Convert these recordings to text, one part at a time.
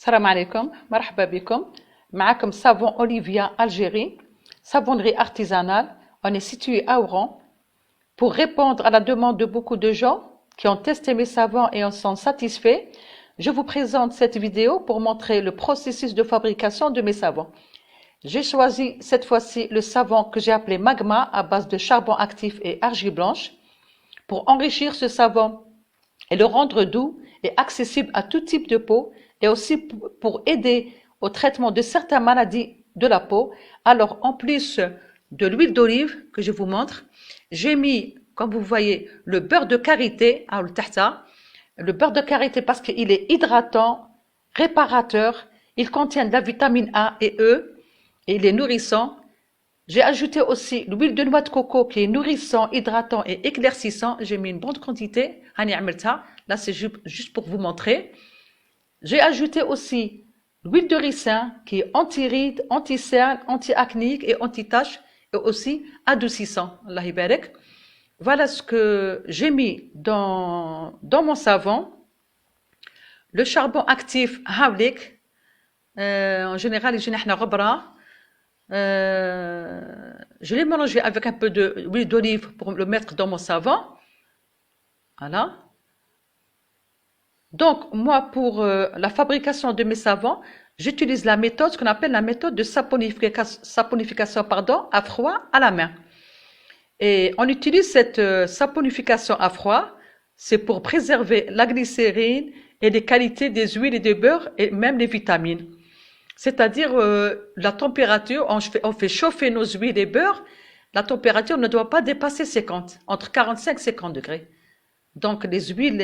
Salam alaikum, marhaba bikum. معكم savon Olivia Algérie, savonnerie artisanale. On est situé à Oran. Pour répondre à la demande de beaucoup de gens qui ont testé mes savons et en sont satisfaits, je vous présente cette vidéo pour montrer le processus de fabrication de mes savons. J'ai choisi cette fois-ci le savon que j'ai appelé Magma à base de charbon actif et argile blanche. Pour enrichir ce savon et le rendre doux et accessible à tout type de peau, et aussi pour aider au traitement de certaines maladies de la peau. Alors, en plus de l'huile d'olive que je vous montre, j'ai mis, comme vous voyez, le beurre de karité, le beurre de karité parce qu'il est hydratant, réparateur, il contient de la vitamine A et E, et il est nourrissant. J'ai ajouté aussi l'huile de noix de coco qui est nourrissant, hydratant et éclaircissant. J'ai mis une bonne quantité. Là, c'est juste pour vous montrer. J'ai ajouté aussi l'huile de ricin qui est anti-rides, anti-cernes, anti-acnéique et anti-taches et aussi adoucissant. Allah yabarak. Voilà ce que j'ai mis dans mon savon. Le charbon actif Hawlik. En général, il y a je l'ai mélangé avec un peu d'huile d'olive pour le mettre dans mon savon. Voilà. Donc, moi, pour la fabrication de mes savons, j'utilise la méthode, ce qu'on appelle la méthode de saponification, à froid à la main. Et on utilise cette saponification à froid, c'est pour préserver la glycérine et les qualités des huiles et des beurres et même les vitamines. C'est-à-dire la température, on fait chauffer nos huiles et beurres, la température ne doit pas dépasser 50, entre 45 et 50 degrés. Donc les huiles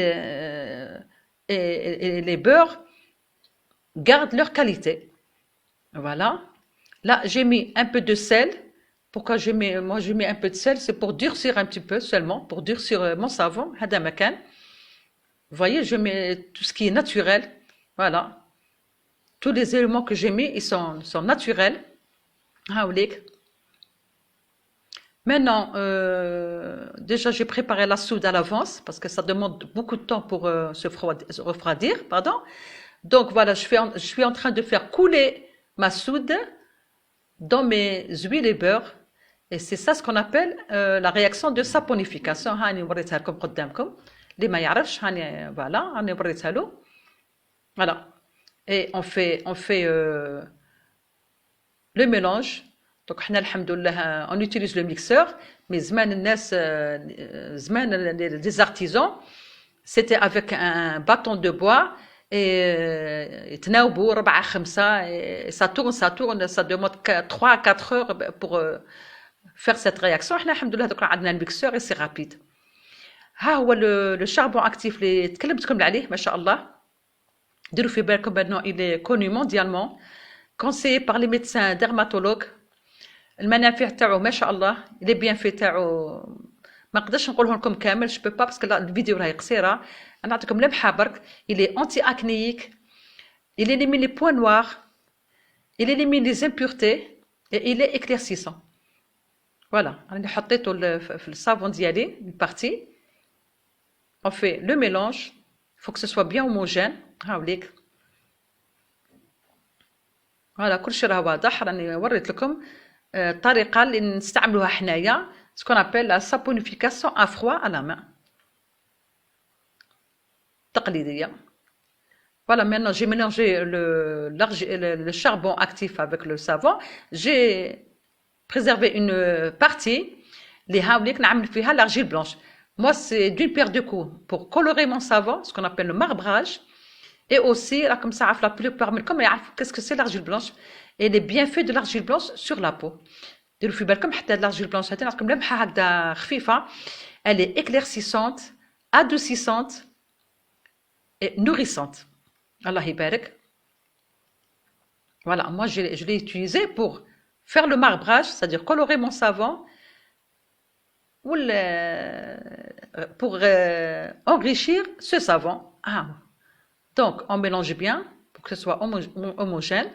et les beurres gardent leur qualité. Voilà. Là, j'ai mis un peu de sel. Pourquoi je mets un peu de sel? C'est pour durcir un petit peu seulement, pour durcir mon savon. Hadamakan. Vous voyez, je mets tout ce qui est naturel. Voilà. Tous les éléments que j'ai mis, ils sont naturels. Maintenant, déjà j'ai préparé la soude à l'avance parce que ça demande beaucoup de temps pour se refroidir. Donc voilà, je suis en train de faire couler ma soude dans mes huiles et beurres. Et c'est ça ce qu'on appelle la réaction de saponification. Voilà. Et on fait le mélange. Donc, on utilise le mixeur, mais les artisans, c'était avec un bâton de bois et ça tourne, ça demande 3 à 4 heures pour faire cette réaction. On a un mixeur et c'est rapide. Le charbon actif, ديروا في بالكم maintenant il est connu mondialement, conseillé par les médecins dermatologues. المنافع تاعو ما شاء الله لي بيان في تاعو ما نقدرش نقولهم لكم كامل جو با باسكو الفيديو راهي قصيره. انا نعطيكم لمحه برك. il est anti acnéique, il élimine les points noirs, il élimine les impuretés et il est éclaircissant. voilà راني حطيته في الصابون ديالي une partie. On fait le mélange, il faut que ce soit bien homogène. هاوليك فوالا كلشي راه واضح. راني وريت لكم الطريقه اللي نستعملوها حنايا سكون ابل لا سابونيفيكاسيون ا فروid à la main تقليديه. Voilà, maintenant j'ai mélangé le charbon actif avec le savon. J'ai préservé une partie اللي هاوليك نعمل فيها l'argile blanche. Moi c'est d'une paire de coups pour colorer mon savon, ce qu'on appelle le marbrage. Et aussi, là, comme ça, la plupart منكم يعرفوا qu'est-ce que c'est l'argile blanche et les bienfaits de l'argile blanche sur la peau. ديروا في بالكم حتى l'argile blanche هذه نعطيكم لمحة هكذا خفيفة. Elle est éclaircissante, adoucissante et nourrissante. Allah يبارك. Voilà, moi je l'ai utilisé pour faire le marbrage, c'est-à-dire colorer mon savon ou pour enrichir ce savon. Donc, on mélange bien pour que ce soit homogène.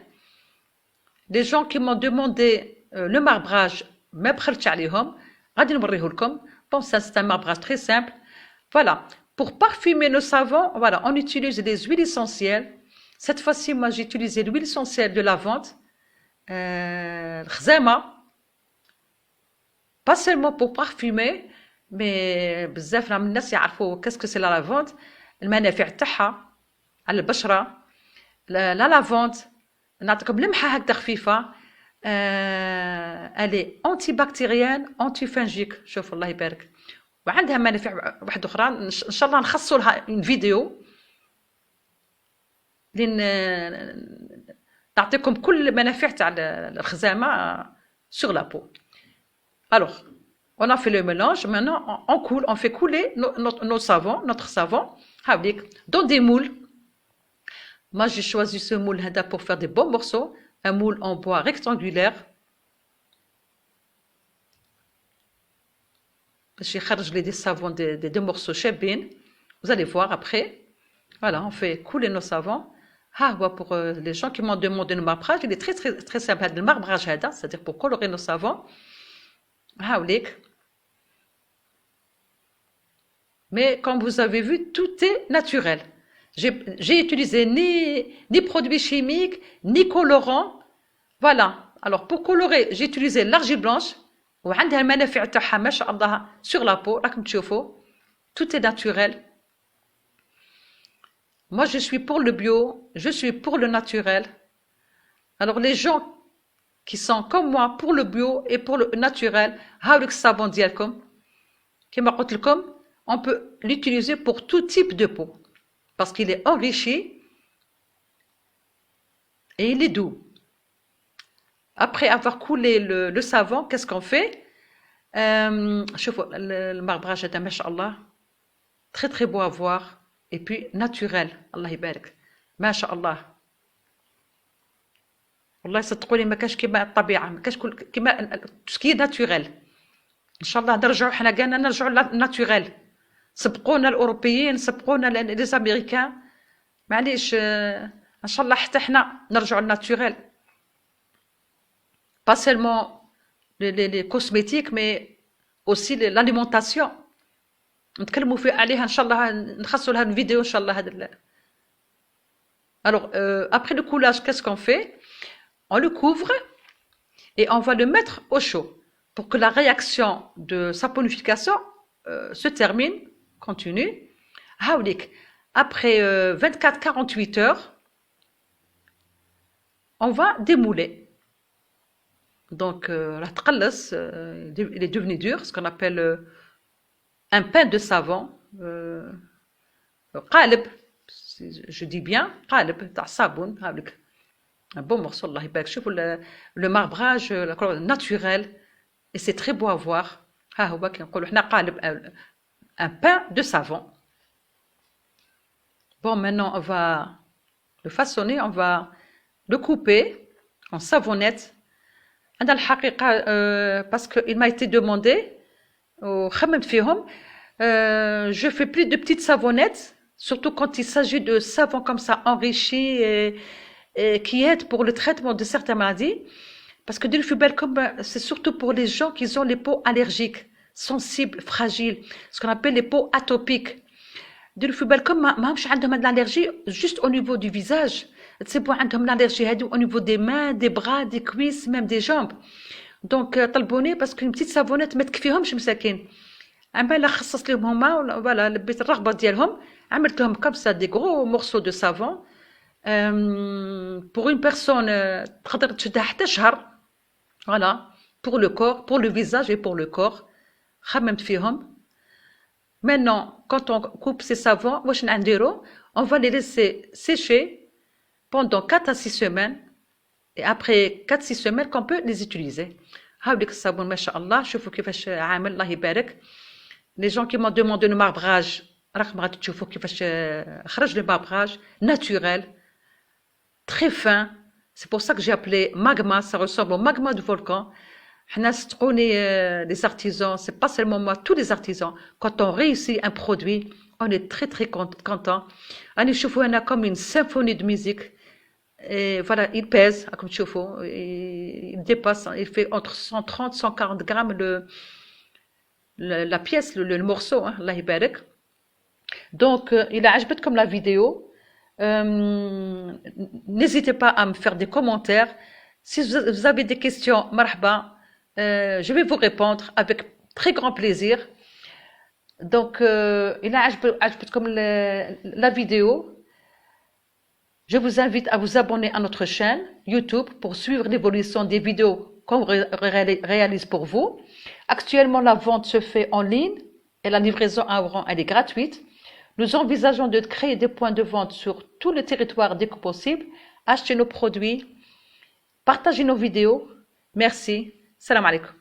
Les gens qui m'ont demandé le marbrage, bon, ça c'est un marbrage très simple. Voilà. Pour parfumer nos savons, voilà, on utilise des huiles essentielles. Cette fois-ci, moi, j'ai utilisé l'huile essentielle de lavande, الخزامة, pas seulement pour parfumer, mais بزاف من الناس يعرفوا qu'est-ce que c'est la lavande, المنافع تاعها على البشرة. لا لافوند نعطيكم لمحة هكذا خفيفة، الي انتي بكتيريان انتي فانجيك، شوف الله يبارك، وعندها منافع واحدة أخرى إن شاء الله نخصصوا لها فيديو لين نعطيكم كل المنافع تاع الخزامة sur la peau. Alors, on a fait le mélange, maintenant on coule, on fait couler notre savon, dans des moules. Moi j'ai choisi ce moule pour faire des bons morceaux, un moule en bois rectangulaire. J'ai chargé des savons des morceaux chébines. Vous allez voir après. Voilà, on fait couler nos savons. Pour les gens qui m'ont demandé le marbrage, il est très très très sympa le marbrage, c'est-à-dire pour colorer nos savons. Mais comme vous avez vu, tout est naturel. J'ai utilisé ni produits chimiques, ni colorants. Voilà. Alors pour colorer, j'ai utilisé l'argile blanche. وعندها المنافع تاعها ما شاء الله sur la peau. راكم تشوفوا. Tout est naturel. Moi, je suis pour le bio, je suis pour le naturel. Alors, les gens qui sont comme moi pour le bio et pour le naturel, هاوليك الصابون ديالكم. كما قلت لكم, on peut l'utiliser pour tout type de peau parce qu'il est enrichi et il est doux. Après avoir coulé le savon, qu'est-ce qu'on fait? شوفوا المربراج هذا ما شاء الله très très beau à voir. Et puis naturel, Allah يبارك ما شاء الله. والله صدقوني ما كاش كيما الطبيعه، ما كاش كيما سكي ناتوريل. ان شاء الله نرجعوا حنا كاع نرجعوا ناتوريل. سبقونا الاوروبيين، سبقونا لي امريكان، معليش ان شاء الله حتى حنا نرجعوا للناتوريل. pas seulement les cosmétiques mais aussi l'alimentation. نتكلموا في عليها ان شاء الله، نخصصوا لها فيديو ان شاء الله. هذا alors après le coulage, qu'est-ce qu'on fait? On le couvre et on va le mettre au chaud pour que la réaction de saponification se termine, continue. Après 24-48 heures, on va démouler. Donc la تقلص, il est devenu dur, ce qu'on appelle un pain de savon, قالب, je dis bien قالب تاع صابون. هاوليك un bon morceau, Allah يبارك. شوفوا le marbrage, la couleur naturelle, et c'est très beau à voir. ها هو كنقولوا حنا قالب, un pain de savon. Bon, maintenant on va le façonner, on va le couper en savonnette. أنا الحقيقة parce qu'il m'a été demandé وخممت فيهم, je fais plus de petites savonnettes, surtout quand il s'agit de savons comme ça enrichis et qui aident pour le traitement de certaines maladies. Parce que c'est surtout pour les gens qui ont les peaux allergiques, sensibles, fragiles, ce qu'on appelle les peaux atopiques. comme ما همش عندهم l'allergie juste au niveau du visage, تصيبوا عندهم l'allergie au niveau des mains, des bras, des cuisses, même des jambes. Donc طلبوني parce qu'une petite savonnette ما تكفيهمش مساكين. عمال خصصت لهم هما, voilà, لبيت الرغبة ديالهم, عملت لهم comme ça des gros morceaux de savon. Pour une personne تقدر تشدها حتى شهر. Voilà, pour le corps, pour le visage et pour le corps. خممت فيهم. Maintenant, quand on coupe ces savons, on va les laisser sécher pendant 4 à 6 semaines. Et après 4-6 semaines, qu'on peut les utiliser. هاوليك الصابون ما شاء الله. شوفوا كيفاش عامل, الله يبارك. Les gens qui m'ont demandé le marbrage, راكم غادي تشوفوا كيفاش خرج le marbrage naturel, très fin. C'est pour ça que j'ai appelé magma, ça ressemble au magma du volcan. Les artisans, c'est pas seulement moi, tous les artisans, quand on réussit un produit, on est très très content. On a comme une symphonie de musique. Et voilà, il pèse, comme tu vois, il dépasse, il fait entre 130 140 grammes la pièce, le morceau, Allah يبارك. Donc, il a عجبتكم la vidéo. Euh, N'hésitez pas à me faire des commentaires. Si vous avez des questions, marhaba, je vais vous répondre avec très grand plaisir. Donc, إلا عجبتكم la vidéo, je vous invite à vous abonner à notre chaîne YouTube pour suivre l'évolution des vidéos qu'on réalise pour vous. Actuellement, la vente se fait en ligne et la livraison à Oran, elle est gratuite. Nous envisageons de créer des points de vente sur tout le territoire dès que possible. Achetez nos produits, partagez nos vidéos. Merci. Salam alaikum.